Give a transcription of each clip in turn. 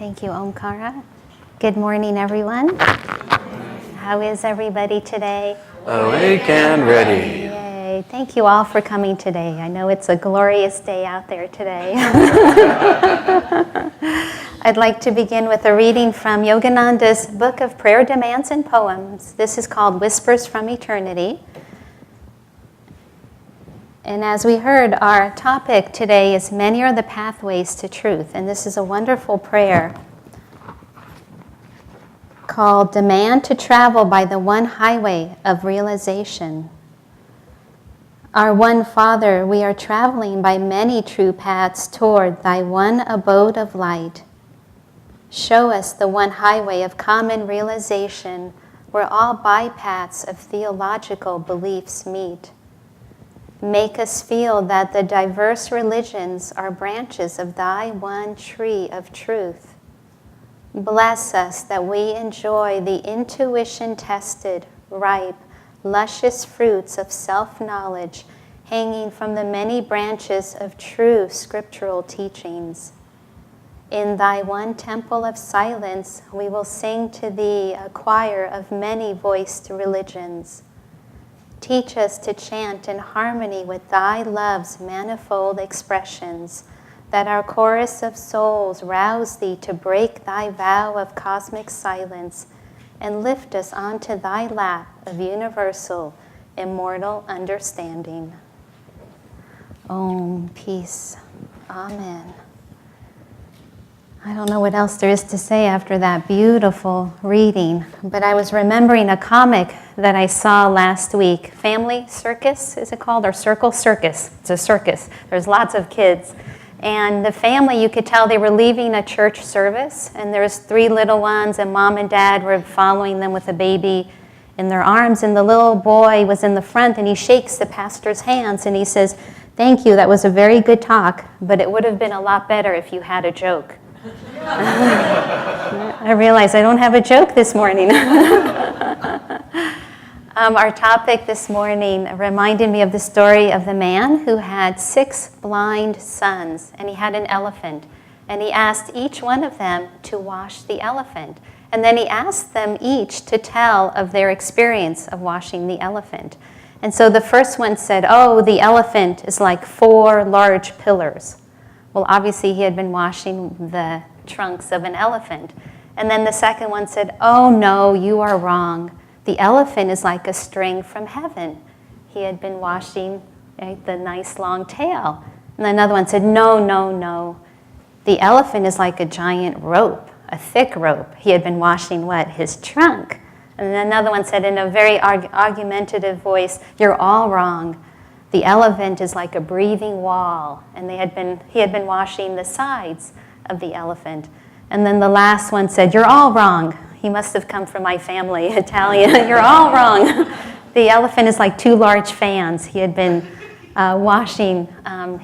Thank you, Omkara. Good morning, everyone. How is everybody today? Awake and ready. Yay. Thank you all for coming today. I know it's a glorious day out there today. I'd like to begin with a reading from Yogananda's Book of Prayer Demands and Poems. This is called Whispers from Eternity. And as we heard, our topic today is Many are the pathways to truth. And this is a wonderful prayer called Demand to Travel by the One Highway of Realization. Our one Father, we are traveling by many true paths toward thy one abode of light. Show us the one highway of common realization where all bypaths of theological beliefs meet. Make us feel that the diverse religions are branches of thy one tree of truth. Bless us that we enjoy the intuition-tested, ripe, luscious fruits of self-knowledge hanging from the many branches of true scriptural teachings. In thy one temple of silence, we will sing to thee a choir of many-voiced religions. Teach us to chant in harmony with thy love's manifold expressions, that our chorus of souls rouse thee to break thy vow of cosmic silence and lift us onto thy lap of universal, immortal understanding. Om, peace. Amen. I don't know what else there is to say after that beautiful reading, but I was remembering a comic that I saw last week. Family Circus, is it called? Or Circle Circus. It's a circus. There's lots of kids. And the family, you could tell they were leaving a church service, and there's 3 little ones, and mom and dad were following them with a baby in their arms, and the little boy was in the front, and he shakes the pastor's hands, and he says, "Thank you, that was a very good talk, but it would have been a lot better if you had a joke." I realize I don't have a joke this morning. Our topic this morning reminded me of the story of the man who had 6 blind sons, and he had an elephant, and he asked each one of them to wash the elephant. And then he asked them each to tell of their experience of washing the elephant. And so the first one said, "Oh, the elephant is like 4 large pillars." Well, obviously he had been washing the trunks of an elephant. And then the second one said, "Oh no, you are wrong. The elephant is like a string from heaven." He had been washing the nice long tail. And another one said, "No, no, no. The elephant is like a giant rope, a thick rope." He had been washing what? His trunk. And then another one said in a very argumentative voice, "You're all wrong. The elephant is like a breathing wall." And he had been washing the sides of the elephant. And then the last one said, "You're all wrong." He must have come from my family, Italian. "You're all wrong. The elephant is like 2 large fans." He had been washing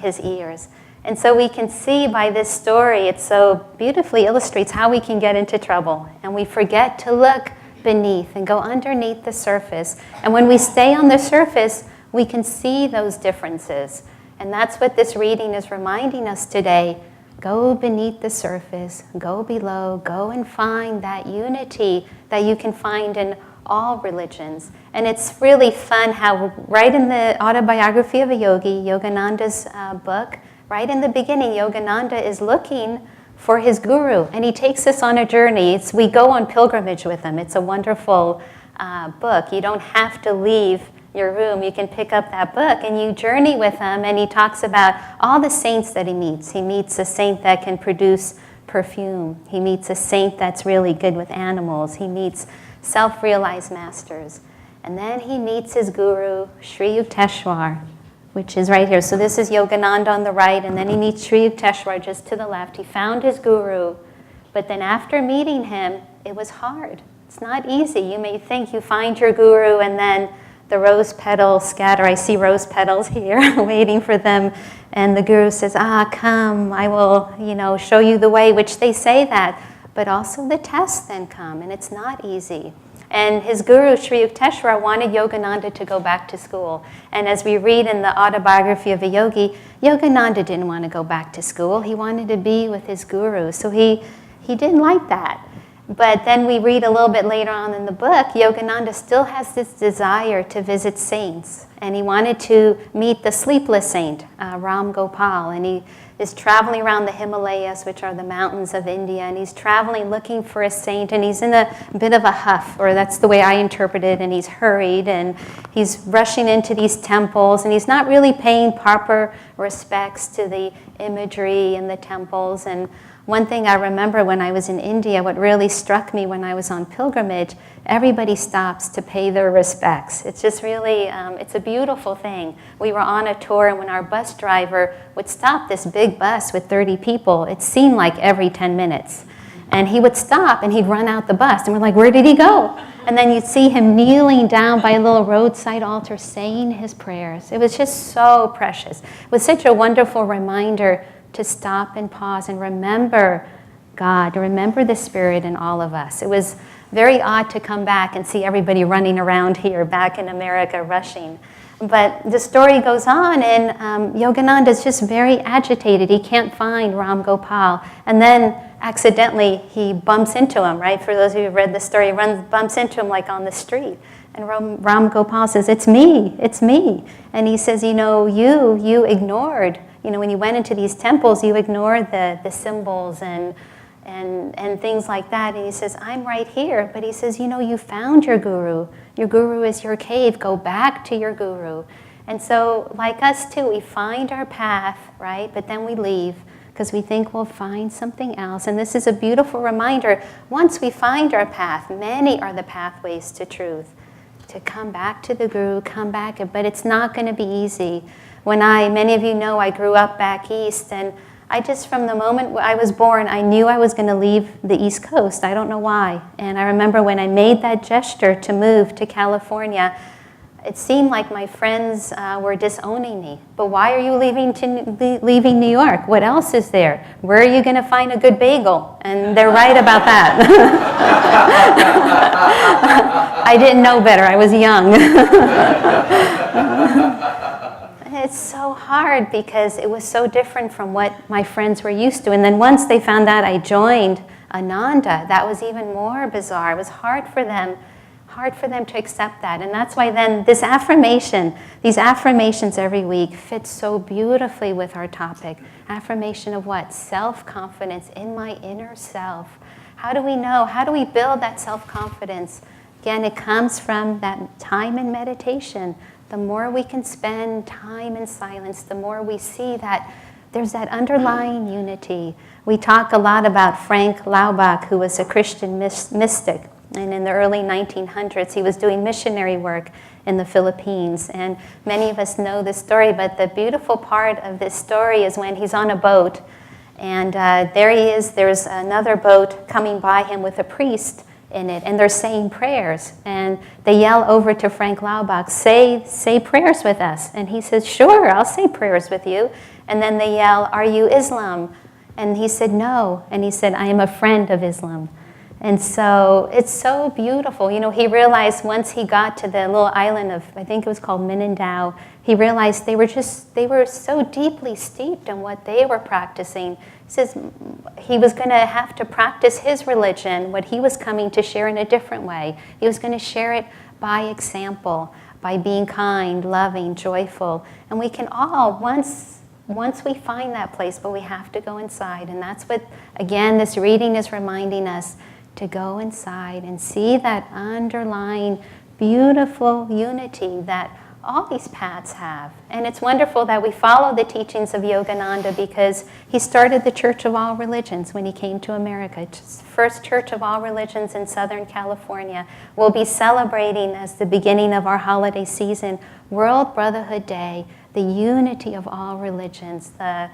his ears. And so we can see by this story, it so beautifully illustrates how we can get into trouble. And we forget to look beneath and go underneath the surface. And when we stay on the surface, we can see those differences. And that's what this reading is reminding us today. Go beneath the surface, go below, go and find that unity that you can find in all religions. And it's really fun how right in the autobiography of a yogi, Yogananda's book, right in the beginning, Yogananda is looking for his guru, and he takes us on a journey. We go on pilgrimage with him. It's a wonderful book. You don't have to leave your room. You can pick up that book and you journey with him, and he talks about all the saints that he meets. He meets a saint that can produce perfume. He meets a saint that's really good with animals. He meets self-realized masters. And then he meets his guru, Sri Yukteswar, which is right here. So this is Yogananda on the right, and then he meets Sri Yukteswar just to the left. He found his guru, but then after meeting him, it was hard. It's not easy. You may think you find your guru and then the rose petals scatter. I see rose petals here waiting for them. And the guru says, "Come, I will, show you the way," which they say that. But also the tests then come, and it's not easy. And his guru, Sri Yukteswar, wanted Yogananda to go back to school. And as we read in the autobiography of a yogi, Yogananda didn't want to go back to school. He wanted to be with his guru. So he He didn't like that. But then we read a little bit later on in the book, Yogananda still has this desire to visit saints. And he wanted to meet the sleepless saint, Ram Gopal. And he is traveling around the Himalayas, which are the mountains of India. And he's traveling looking for a saint. And he's in a bit of a huff, or that's the way I interpret it. And he's hurried. And he's rushing into these temples. And he's not really paying proper respects to the imagery in the temples. And one thing I remember when I was in India, what really struck me when I was on pilgrimage, everybody stops to pay their respects. It's just really, it's a beautiful thing. We were on a tour, and when our bus driver would stop this big bus with 30 people, it seemed like every 10 minutes. And he would stop, and he'd run out the bus, and we're like, where did he go? And then you'd see him kneeling down by a little roadside altar saying his prayers. It was just so precious. It was such a wonderful reminder to stop and pause and remember God, remember the Spirit in all of us. It was very odd to come back and see everybody running around here back in America rushing. But the story goes on, and Yogananda is just very agitated. He can't find Ram Gopal. And then accidentally he bumps into him, right? For those of you who have read the story, bumps into him like on the street. And Ram Gopal says, it's me. And he says, you ignored. When you went into these temples, you ignored the symbols and things like that. And he says, I'm right here. But he says, you found your guru. Your guru is your cave. Go back to your guru. And so, like us too, we find our path, right? But then we leave because we think we'll find something else. And this is a beautiful reminder. Once we find our path, many are the pathways to truth. To come back to the guru, come back. But it's not going to be easy. Many of you know I grew up back east, and from the moment I was born, I knew I was going to leave the East Coast. I don't know why. And I remember when I made that gesture to move to California, it seemed like my friends were disowning me. But why are you leaving New York? What else is there? Where are you going to find a good bagel? And they're right about that. I didn't know better. I was young. It's so hard because it was so different from what my friends were used to. And then once they found out I joined Ananda, that was even more bizarre. It was hard for them to accept that. And that's why then these affirmations every week fit so beautifully with our topic. Affirmation of what? Self-confidence in my inner self. How do we know? How do we build that self-confidence? Again, it comes from that time in meditation. The more we can spend time in silence, the more we see that there's that underlying unity. We talk a lot about Frank Laubach, who was a Christian mystic. And in the early 1900s, he was doing missionary work in the Philippines. And many of us know this story, but the beautiful part of this story is when he's on a boat. And there he is. There's another boat coming by him with a priest in it, and they're saying prayers, and they yell over to Frank Laubach, say prayers with us. And he says, sure, I'll say prayers with you. And then they yell, are you Islam? And he said, no. And he said, I am a friend of Islam. And so it's so beautiful. He realized once he got to the little island of, I think it was called Mindanao, he realized they were so deeply steeped in what they were practicing. He says he was going to have to practice his religion, what he was coming to share, in a different way. He was going to share it by example, by being kind, loving, joyful. And we can all, once we find that place, but we have to go inside. And that's what, again, this reading is reminding us, to go inside and see that underlying beautiful unity that all these paths have. And it's wonderful that we follow the teachings of Yogananda, because he started the Church of All Religions when he came to America. First Church of All Religions in Southern California. We'll be celebrating, as the beginning of our holiday season, World Brotherhood Day, the unity of all religions, the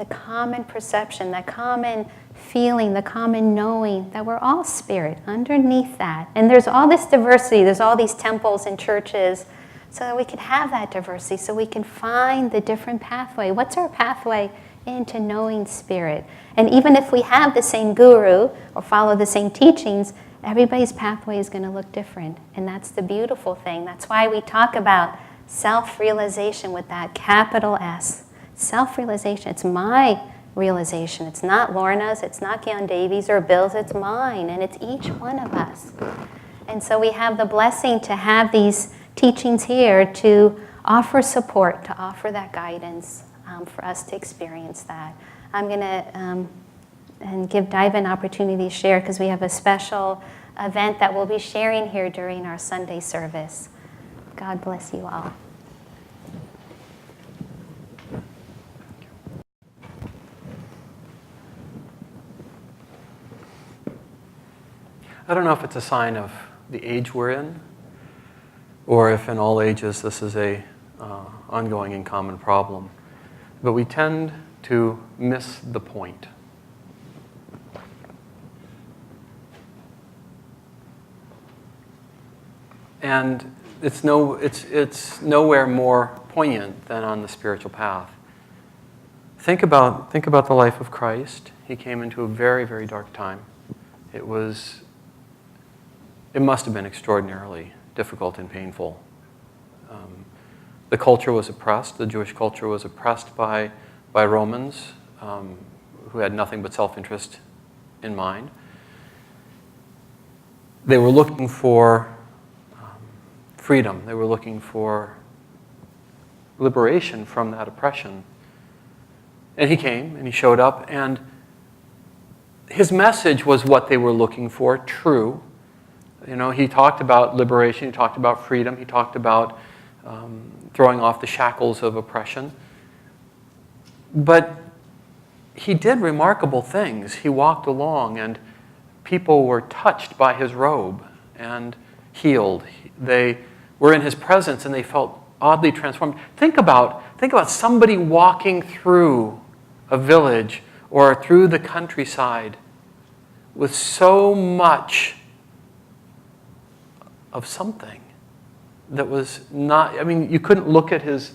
common perception, the common feeling, the common knowing that we're all spirit underneath that. And there's all this diversity, there's all these temples and churches, so that we can have that diversity, so we can find the different pathway. What's our pathway into knowing spirit? And even if we have the same guru or follow the same teachings, everybody's pathway is going to look different. And that's the beautiful thing. That's why we talk about self-realization with that capital S. Self-realization. It's my realization. It's not Lorna's, it's not Gyan Devi's or Bill's, it's mine, and it's each one of us. And so we have the blessing to have these teachings here to offer support, to offer that guidance for us to experience that. I'm going to and give Daiva an opportunity to share because we have a special event that we'll be sharing here during our Sunday service. God bless you all. I don't know if it's a sign of the age we're in, or if in all ages this is a ongoing and common problem. But we tend to miss the point. And it's nowhere more poignant than on the spiritual path. Think about the life of Christ. He came into a very, very dark time. It must have been extraordinarily difficult and painful. The culture was oppressed. The Jewish culture was oppressed by Romans who had nothing but self-interest in mind. They were looking for freedom. They were looking for liberation from that oppression. And he came, and he showed up, and his message was what they were looking for, true. You know, he talked about liberation, he talked about freedom, he talked about throwing off the shackles of oppression. But he did remarkable things. He walked along, and people were touched by his robe and healed. They were in his presence, and they felt oddly transformed. Think about somebody walking through a village or through the countryside with so much of something that was not, I mean, you couldn't look at his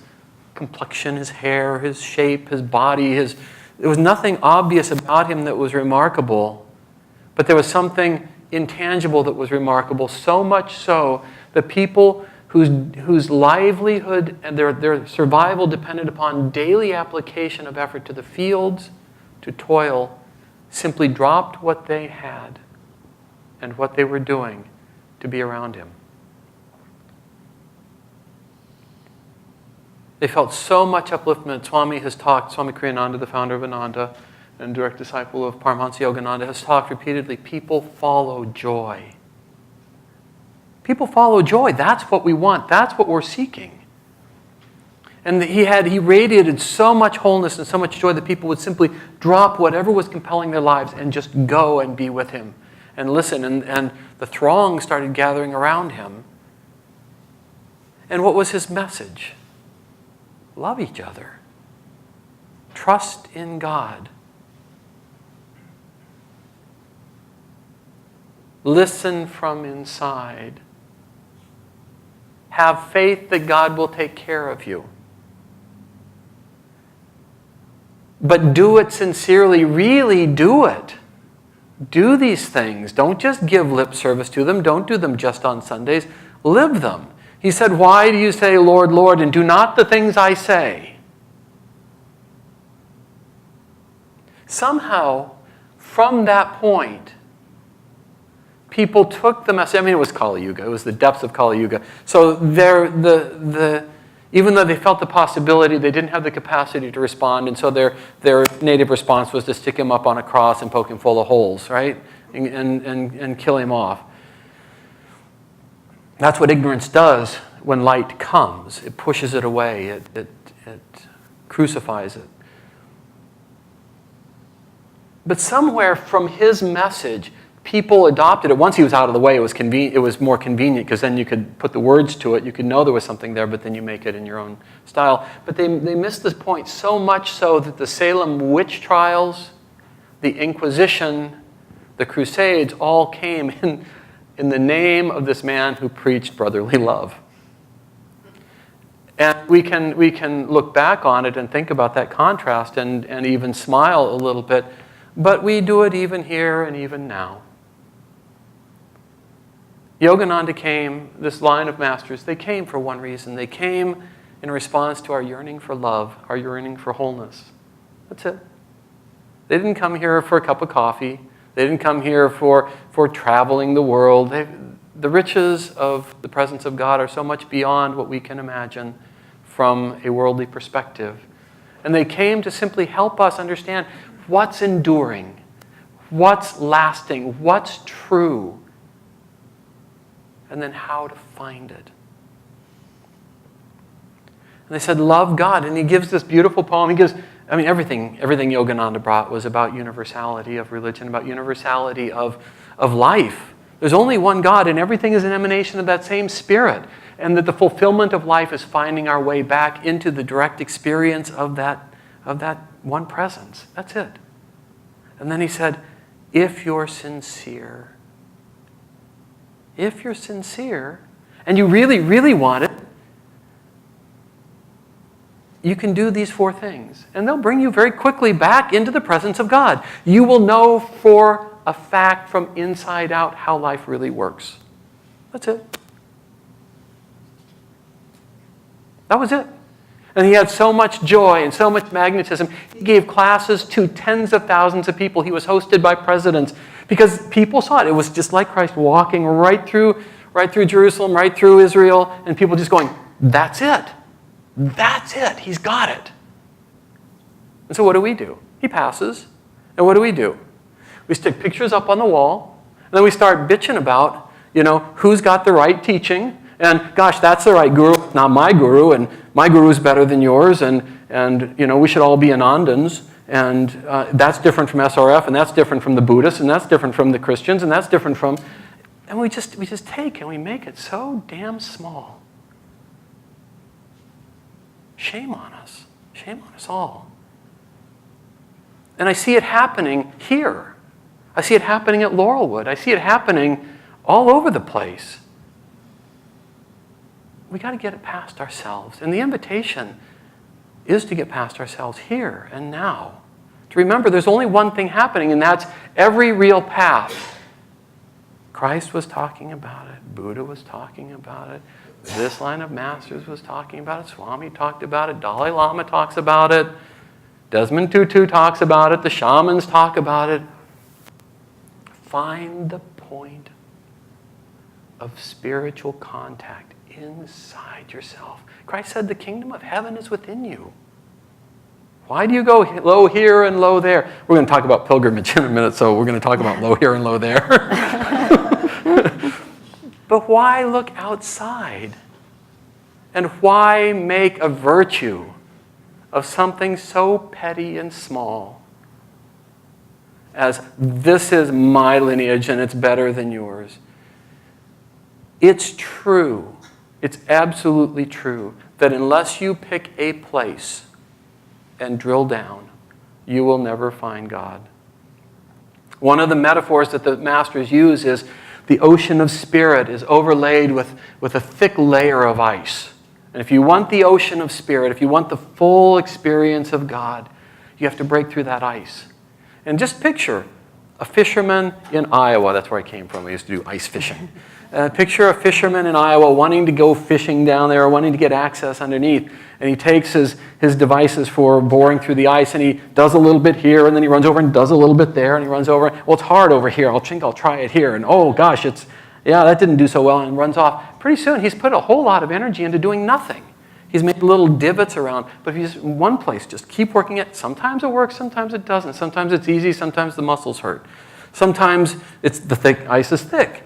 complexion, his hair, his shape, his body, there was nothing obvious about him that was remarkable, but there was something intangible that was remarkable, so much so that people whose livelihood and their survival depended upon daily application of effort to the fields, to toil, simply dropped what they had and what they were doing to be around him. They felt so much upliftment. Swami Kriyananda, the founder of Ananda and direct disciple of Paramahansa Yogananda, has talked repeatedly, people follow joy. People follow joy. That's what we want. That's what we're seeking. And he radiated so much wholeness and so much joy that people would simply drop whatever was compelling their lives and just go and be with him and listen. And the throng started gathering around him. And what was his message? Love each other. Trust in God. Listen from inside. Have faith that God will take care of you. But do it sincerely. Really do it. Do these things. Don't just give lip service to them. Don't do them just on Sundays. Live them. He said, why do you say, Lord, Lord, and do not the things I say? Somehow, from that point, people took the message. I mean, it was Kali Yuga. It was the depths of Kali Yuga. So even though they felt the possibility, they didn't have the capacity to respond, and so their native response was to stick him up on a cross and poke him full of holes, right? And kill him off. That's what ignorance does when light comes. It pushes it away. It crucifies it. But somewhere from his message, people adopted it. Once he was out of the way, it was more convenient because then you could put the words to it. You could know there was something there, but then you make it in your own style. But they missed this point so much so that the Salem witch trials, the Inquisition, the Crusades all came in the name of this man who preached brotherly love. And we can look back on it and think about that contrast and even smile a little bit, but we do it even here and even now. Yogananda came, this line of masters, they came for one reason. They came in response to our yearning for love, our yearning for wholeness. That's it. They didn't come here for a cup of coffee. They didn't come here for traveling the world. The riches of the presence of God are so much beyond what we can imagine from a worldly perspective. And they came to simply help us understand what's enduring, what's lasting, what's true, and then how to find it. And they said, love God. And he gives this beautiful poem. He gives, everything Yogananda brought was about universality of religion, about universality of life. There's only one God, and everything is an emanation of that same Spirit. And that the fulfillment of life is finding our way back into the direct experience of that one presence. That's it. And then he said, if you're sincere, and you really, really want it, you can do these 4 things. And they'll bring you very quickly back into the presence of God. You will know for a fact from inside out how life really works. That's it. That was it. And he had so much joy and so much magnetism. He gave classes to tens of thousands of people. He was hosted by presidents because people saw it. It was just like Christ walking right through Jerusalem, right through Israel, and people just going, that's it. That's it. He's got it. And so what do? He passes. And what do? We stick pictures up on the wall, and then we start bitching about, who's got the right teaching. And gosh, that's the right guru, not my guru, and my guru is better than yours, and we should all be Anandans, and that's different from SRF, and that's different from the Buddhists, and that's different from the Christians, and that's different from, and we just take and we make it so damn small. Shame on us all. And I see it happening here. I see it happening at Laurelwood. I see it happening all over the place. We got to get it past ourselves. And the invitation is to get past ourselves here and now. To remember there's only one thing happening, and that's every real path. Christ was talking about it. Buddha was talking about it. This line of masters was talking about it. Swami talked about it. Dalai Lama talks about it. Desmond Tutu talks about it. The shamans talk about it. Find the point of spiritual contact inside yourself. Christ said the kingdom of heaven is within you. Why do you go low here and low there? We're going to talk about pilgrimage in a minute, so we're going to talk about low here and low there. But why look outside? And why make a virtue of something so petty and small as this is my lineage and it's better than yours? It's true. It's absolutely true that unless you pick a place and drill down, you will never find God. One of the metaphors that the masters use is the ocean of spirit is overlaid with a thick layer of ice. And if you want the ocean of spirit, if you want the full experience of God, you have to break through that ice. And just picture a fisherman in Iowa. That's where I came from. I used to do ice fishing. Picture a fisherman in Iowa wanting to go fishing down there, wanting to get access underneath. And he takes his devices for boring through the ice, and he does a little bit here, and then he runs over and does a little bit there, and he runs over. Well, it's hard over here. I'll try it here. And oh, gosh, that didn't do so well, and runs off. Pretty soon, he's put a whole lot of energy into doing nothing. He's made little divots around, but if he's in one place, just keep working it. Sometimes it works, sometimes it doesn't. Sometimes it's easy, sometimes the muscles hurt. Sometimes the ice is thick.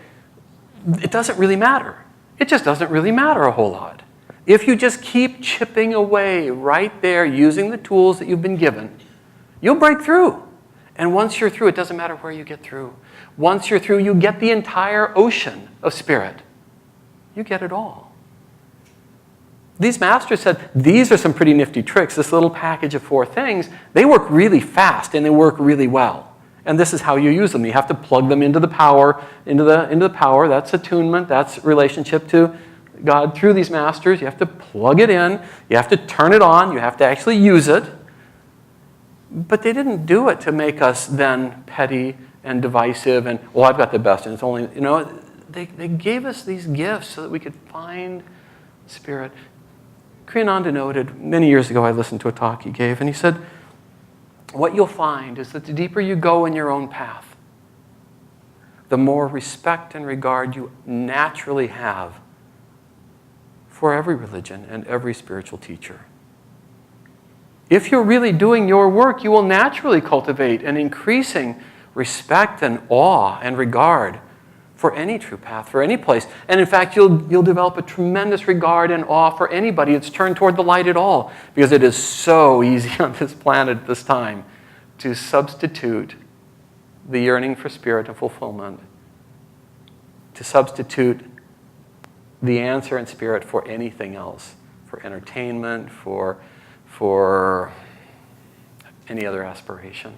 It doesn't really matter. It just doesn't really matter a whole lot. If you just keep chipping away right there using the tools that you've been given, you'll break through. And once you're through, it doesn't matter where you get through. Once you're through, you get the entire ocean of spirit. You get it all. These masters said, these are some pretty nifty tricks. This little package of 4 things, they work really fast and they work really well. And this is how you use them. You have to plug them into the power, into the power. That's attunement. That's relationship to God through these masters. You have to plug it in. You have to turn it on. You have to actually use it. But they didn't do it to make us then petty and divisive and, well, I've got the best, and it's only, they gave us these gifts so that we could find spirit. Kriyananda noted, many years ago I listened to a talk he gave, and he said, what you'll find is that the deeper you go in your own path, the more respect and regard you naturally have for every religion and every spiritual teacher. If you're really doing your work, you will naturally cultivate an increasing respect and awe and regard for any true path, for any place. And in fact, you'll develop a tremendous regard and awe for anybody that's turned toward the light at all, because it is so easy on this planet at this time to substitute the yearning for spirit and fulfillment, to substitute the answer in spirit for anything else, for entertainment, for any other aspiration.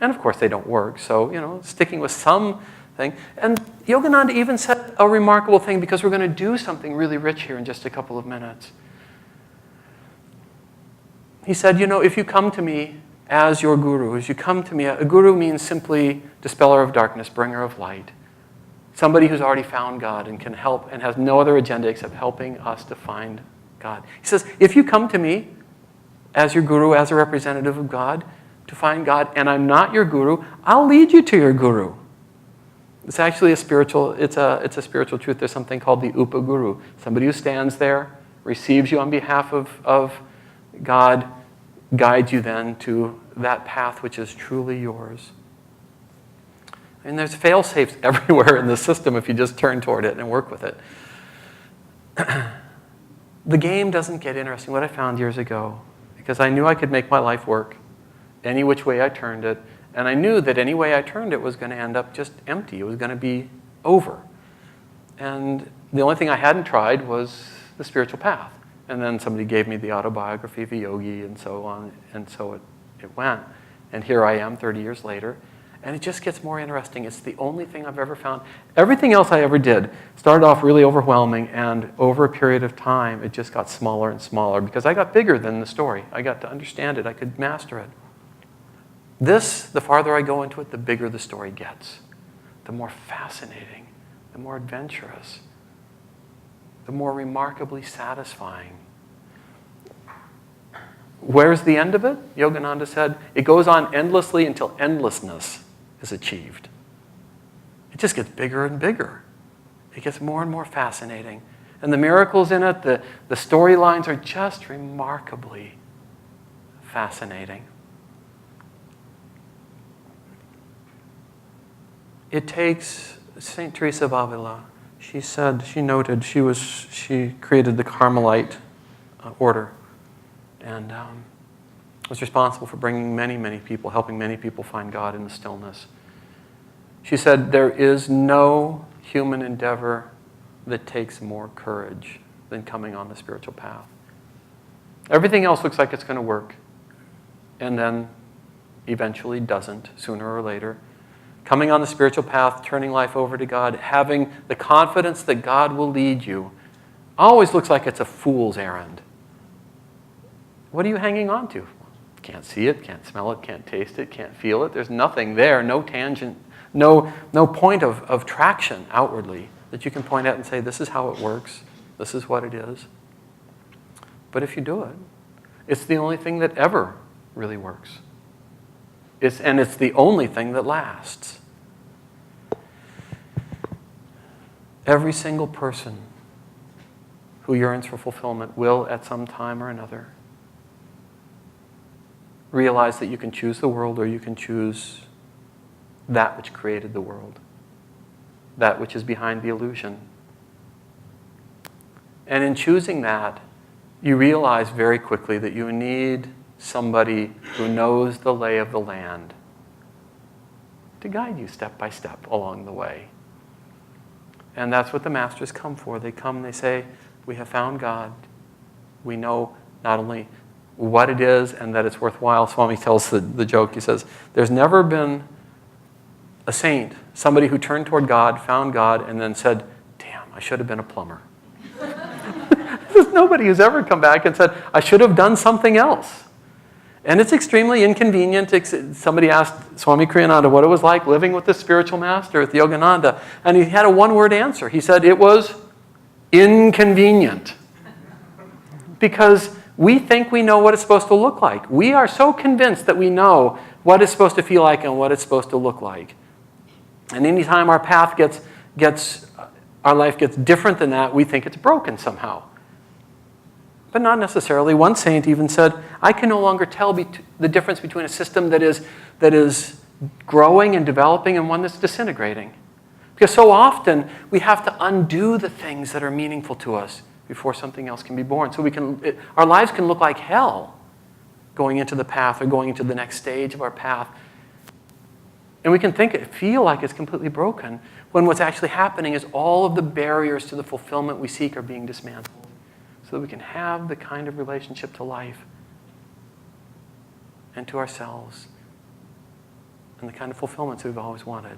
And of course, they don't work. So, sticking with something. And Yogananda even said a remarkable thing, because we're going to do something really rich here in just a couple of minutes. He said, if you come to me as your guru, as you come to me, a guru means simply dispeller of darkness, bringer of light. Somebody who's already found God and can help and has no other agenda except helping us to find God. He says, if you come to me as your guru, as a representative of God, to find God, and I'm not your guru, I'll lead you to your guru. It's actually a spiritual truth. There's something called the Upaguru. Somebody who stands there, receives you on behalf of God, guides you then to that path which is truly yours. And there's fail-safes everywhere in the system if you just turn toward it and work with it. The game doesn't get interesting. What I found years ago, because I knew I could make my life work any which way I turned it, and I knew that any way I turned it was going to end up just empty. It was going to be over. And the only thing I hadn't tried was the spiritual path. And then somebody gave me the autobiography of a yogi and so on, and so it went. And here I am 30 years later. And it just gets more interesting. It's the only thing I've ever found. Everything else I ever did started off really overwhelming, and over a period of time, it just got smaller and smaller because I got bigger than the story. I got to understand it. I could master it. This, the farther I go into it, the bigger the story gets. The more fascinating, the more adventurous, the more remarkably satisfying. Where's the end of it? Yogananda said, it goes on endlessly until endlessness is achieved. It just gets bigger and bigger. It gets more and more fascinating. And the miracles in it, the storylines are just remarkably fascinating. It takes St. Teresa of Avila. She noted, she created the Carmelite order, and was responsible for bringing many, many people, helping many people find God in the stillness. She said, there is no human endeavor that takes more courage than coming on the spiritual path. Everything else looks like it's going to work, and then eventually doesn't, sooner or later. Coming on the spiritual path, turning life over to God, having the confidence that God will lead you, always looks like it's a fool's errand. What are you hanging on to? Can't see it, can't smell it, can't taste it, can't feel it. There's nothing there, no tangent, no point of traction outwardly that you can point at and say, this is how it works, this is what it is. But if you do it, it's the only thing that ever really works. It's the only thing that lasts. Every single person who yearns for fulfillment will, at some time or another, realize that you can choose the world or you can choose that which created the world, that which is behind the illusion. And in choosing that, you realize very quickly that you need somebody who knows the lay of the land to guide you step by step along the way. And that's what the masters come for. They come, they say, we have found God. We know not only what it is and that it's worthwhile. Swami tells the joke, he says, there's never been a saint, somebody who turned toward God, found God, and then said, damn, I should have been a plumber. There's nobody who's ever come back and said, I should have done something else. And it's extremely inconvenient. Somebody asked Swami Kriyananda what it was like living with the spiritual master at the Yogananda, and he had a one-word answer. He said it was inconvenient. Because We think we know what it's supposed to look like. We are so convinced that we know what it's supposed to feel like and what it's supposed to look like. And anytime our path our life gets different than that, we think it's broken somehow. But not necessarily. One saint even said, I can no longer tell the difference between a system that is growing and developing and one that's disintegrating. Because so often we have to undo the things that are meaningful to us before something else can be born. So our lives can look like hell going into the path or going into the next stage of our path. And we can feel like it's completely broken when what's actually happening is all of the barriers to the fulfillment we seek are being dismantled so that we can have the kind of relationship to life and to ourselves and the kind of fulfillments we've always wanted.